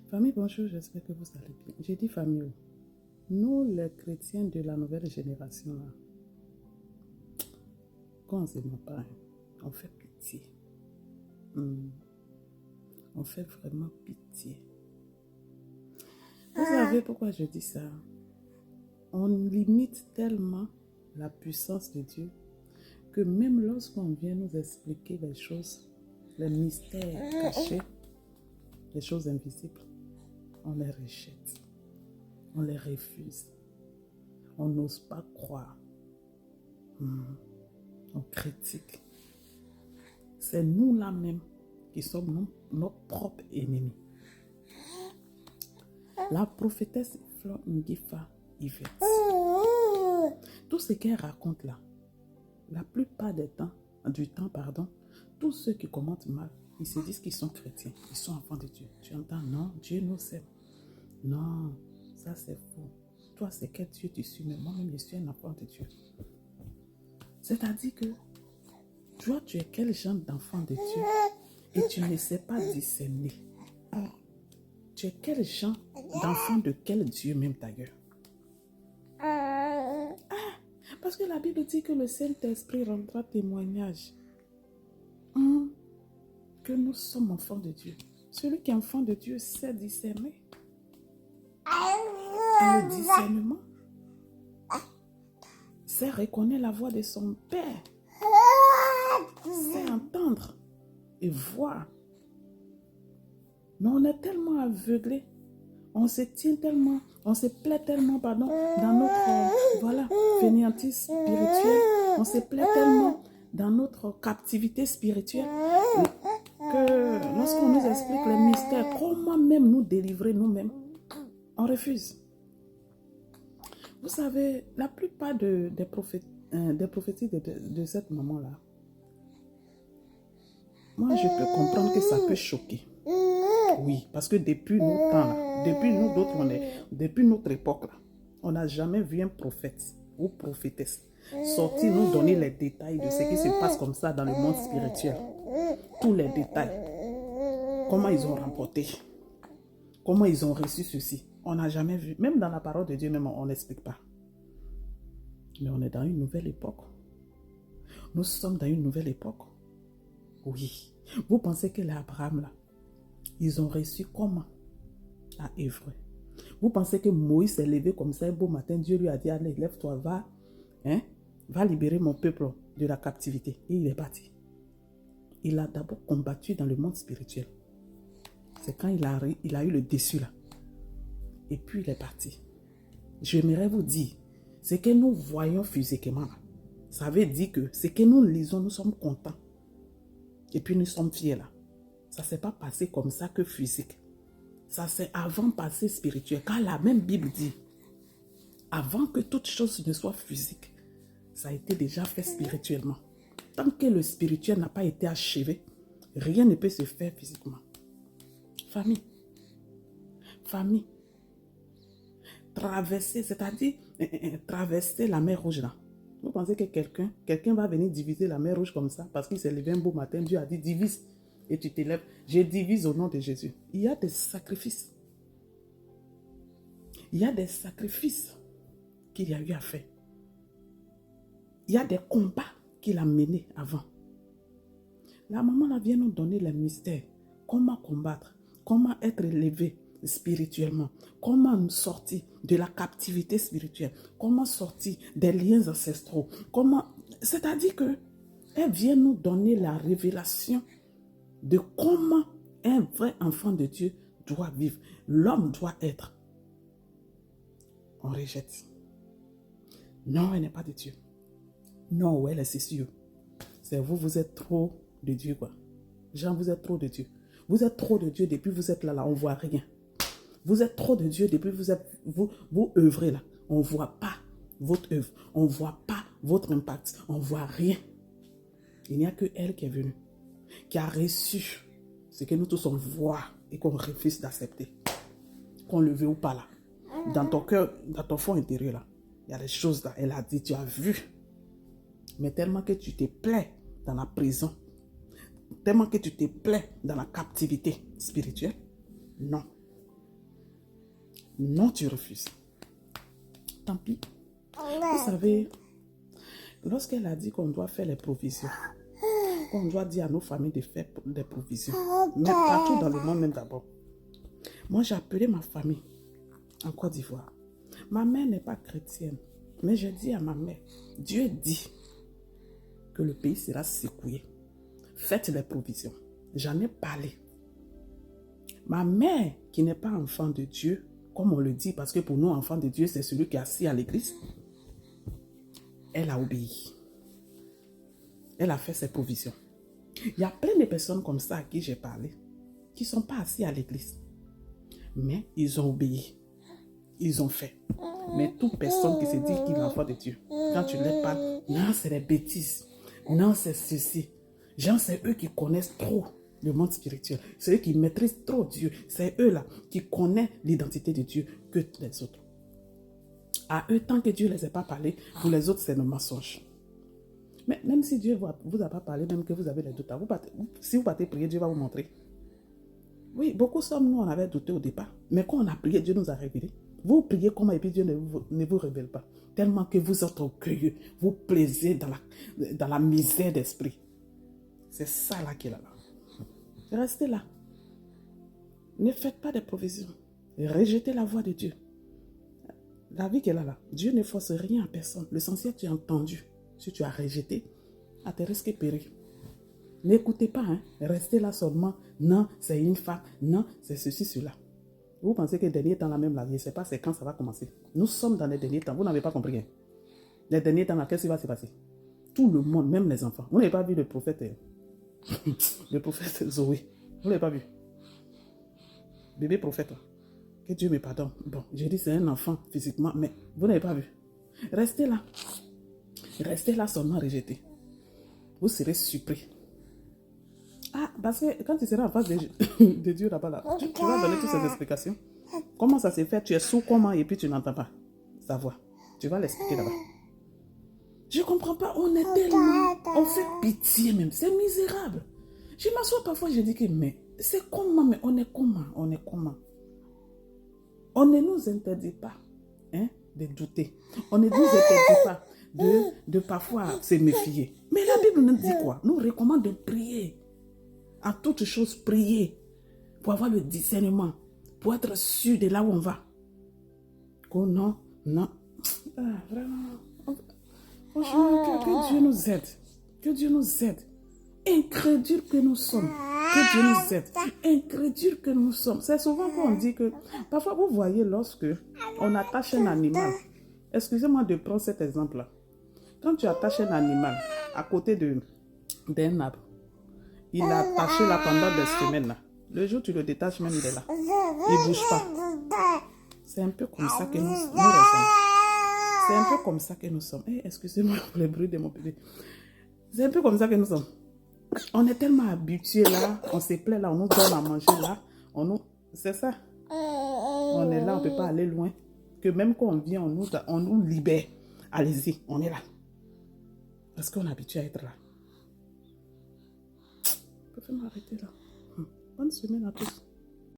Famille, bonjour, j'espère que vous allez bien. J'ai dit famille. Nous, les chrétiens de la nouvelle génération, là, quand on ne s'aime pas, on fait pitié. On fait vraiment pitié. Vous savez pourquoi je dis ça? On limite tellement la puissance de Dieu que même lorsqu'on vient nous expliquer les choses, les mystères cachés, les choses invisibles, on les rejette, on les refuse, on n'ose pas croire, on critique. C'est nous là même qui sommes nos propres ennemis. La prophétesse Flor Ngifa Yvette, tout ce qu'elle raconte là, la plupart du temps, tous ceux qui commentent mal, ils se disent qu'ils sont chrétiens, ils sont enfants de Dieu. Tu entends? Non, Dieu nous aime. Non, ça c'est faux. Toi, c'est quel Dieu tu suis? Mais moi-même, je suis un enfant de Dieu. C'est-à-dire que toi, tu es quel genre d'enfant de Dieu et tu ne sais pas discerner. Tu es quel genre d'enfant de quel Dieu même d'ailleurs? Parce que la Bible dit que le Saint-Esprit rendra témoignage que nous sommes enfants de Dieu. Celui qui est enfant de Dieu sait discerner. Et le discernement, c'est reconnaître la voix de son Père. C'est entendre et voir. Mais on est tellement aveuglés. On se tient tellement, on se plaît tellement, dans notre fainéantise spirituelle. On se plaît tellement dans notre captivité spirituelle que lorsqu'on nous explique les mystères, comment même nous délivrer nous-mêmes, on refuse. Vous savez, la plupart des prophéties de cette maman-là, moi je peux comprendre que ça peut choquer. Oui, parce que depuis nos temps, là, depuis notre époque, là, on n'a jamais vu un prophète ou prophétesse sortir nous donner les détails de ce qui se passe comme ça dans le monde spirituel. Tous les détails. Comment ils ont remporté. Comment ils ont reçu ceci. On n'a jamais vu. Même dans la parole de Dieu, même on n'explique pas. Mais on est dans une nouvelle époque. Nous sommes dans une nouvelle époque. Oui. Vous pensez que les Abraham, là, ils ont reçu comment? À Évreux. Vous pensez que Moïse s'est levé comme ça un beau matin, Dieu lui a dit, allez, lève-toi, va libérer mon peuple de la captivité. Et il est parti. Il a d'abord combattu dans le monde spirituel. C'est quand il a eu le dessus là. Et puis il est parti. J'aimerais vous dire, ce que nous voyons physiquement là, ça veut dire que ce que nous lisons, nous sommes contents. Et puis nous sommes fiers là. Ça ne s'est pas passé comme ça que physique. Ça s'est avant passé spirituel. Car la même Bible dit, avant que toute chose ne soit physique, ça a été déjà fait spirituellement. Tant que le spirituel n'a pas été achevé, rien ne peut se faire physiquement. Famille. Traverser, c'est-à-dire traverser la mer Rouge là. Vous pensez que quelqu'un va venir diviser la mer Rouge comme ça parce qu'il s'est levé un beau matin, Dieu a dit divise. Et tu t'élèves, je divise au nom de Jésus. Il y a des sacrifices. Il y a des sacrifices qu'il y a eu à faire. Il y a des combats qu'il a menés avant. La maman là vient nous donner les mystères. Comment combattre, comment être élevé spirituellement, comment sortir de la captivité spirituelle, comment sortir des liens ancestraux. C'est-à-dire que elle vient nous donner la révélation de comment un vrai enfant de Dieu doit vivre. L'homme doit être. On rejette. Non, elle n'est pas de Dieu. Non, elle est c'est sûr. C'est vous êtes trop de Dieu, quoi. Jean, vous êtes trop de Dieu. Vous êtes trop de Dieu depuis vous êtes là, on ne voit rien. Vous êtes trop de Dieu depuis vous œuvrez là. On ne voit pas votre œuvre. On ne voit pas votre impact. On ne voit rien. Il n'y a que elle qui est venue, qui a reçu ce que nous tous on voit et qu'on refuse d'accepter. Qu'on le veut ou pas là. Dans ton cœur, dans ton fond intérieur là, il y a des choses là. Elle a dit, tu as vu. Mais tellement que tu te plais dans la prison, tellement que tu te plais dans la captivité spirituelle, non. Non, tu refuses. Tant pis. Vous savez, lorsqu'elle a dit qu'on doit faire les provisions, qu'on doit dire à nos familles de faire des provisions, mais partout dans le monde même d'abord. Moi, j'ai appelé ma famille en Côte d'Ivoire. Ma mère n'est pas chrétienne, mais j'ai dit à ma mère, Dieu dit que le pays sera secoué. Faites les provisions. J'en ai parlé. Ma mère, qui n'est pas enfant de Dieu, comme on le dit, parce que pour nous, enfant de Dieu, c'est celui qui est assis à l'église, elle a obéi. Elle a fait ses provisions. Il y a plein de personnes comme ça à qui j'ai parlé, qui ne sont pas assis à l'église. Mais ils ont obéi. Ils ont fait. Mais toute personne qui se dit qu'il est l'enfant de Dieu, quand tu leur parles, non, c'est des bêtises. Non, c'est ceci. Genre, c'est eux qui connaissent trop le monde spirituel. C'est eux qui maîtrisent trop Dieu. C'est eux là qui connaissent l'identité de Dieu que les autres. À eux, tant que Dieu ne les a pas parlé, pour les autres, c'est le mensonge. Mais même si Dieu ne vous a pas parlé, même que vous avez les doutes, si vous partez prier, Dieu va vous montrer. Oui, beaucoup sommes nous, on avait douté au départ. Mais quand on a prié, Dieu nous a révélé. Vous priez comment et puis Dieu ne vous révèle pas. Tellement que vous êtes orgueilleux. Vous plaisez dans la misère d'esprit. C'est ça là qui est là. Restez là. Ne faites pas des provisions. Rejetez la voix de Dieu. La vie qui est là. Dieu ne force rien à personne. L'essentiel, tu as entendu. Si tu as rejeté, à te risquer périr. N'écoutez pas, hein. Restez là seulement. Non, c'est une femme. Non, c'est ceci, cela. Vous pensez que les derniers temps, là même, je ne sais pas c'est quand ça va commencer. Nous sommes dans les derniers temps. Vous n'avez pas compris. Hein? Les derniers temps, là, qu'est-ce qui va se passer? Tout le monde, même les enfants. Vous n'avez pas vu le prophète Zoé. Vous n'avez pas vu? Bébé prophète. Là. Que Dieu me pardonne. Bon, j'ai dit c'est un enfant physiquement, mais vous n'avez pas vu. Restez là. Restez là seulement rejeté. Vous serez surpris. Ah, parce que quand tu seras en face de Dieu là-bas, là, tu vas donner toutes ces explications. Comment ça s'est fait? Tu es sourd comment et puis tu n'entends pas sa voix. Tu vas l'expliquer là-bas. Je ne comprends pas. On est tellement... On fait pitié même. C'est misérable. Je m'assois parfois, je dis que mais c'est comment? Mais on est comment? On est comment? On ne nous interdit pas hein, de douter. On ne nous interdit pas de parfois se méfier. Mais la Bible nous dit quoi? Nous recommande de prier. En toutes choses, prier pour avoir le discernement, pour être sûr de là où on va. Oh non, non. Ah, vraiment. Franchement, que Dieu nous aide. Que Dieu nous aide. Incrédule que nous sommes. Que Dieu nous aide. Incrédule que nous sommes. C'est souvent qu'on dit que... Parfois, vous voyez, lorsque on attache un animal. Excusez-moi de prendre cet exemple-là. Quand tu attaches un animal à côté d'un arbre, il est attaché là pendant des semaines. Là. Le jour où tu le détaches, même il est là. Il ne bouge pas. C'est un peu comme ça que nous raisonnons. C'est un peu comme ça que nous sommes. Excusez-moi pour le bruit de mon bébé. C'est un peu comme ça que nous sommes. On est tellement habitués là. On se plaît là. On nous donne à manger là. C'est ça. On est là. On ne peut pas aller loin. Que même quand on vient, on nous libère. Allez-y. On est là. Parce qu'on est habitué à être là. Je peux m'arrêter là. Bonne semaine à tous.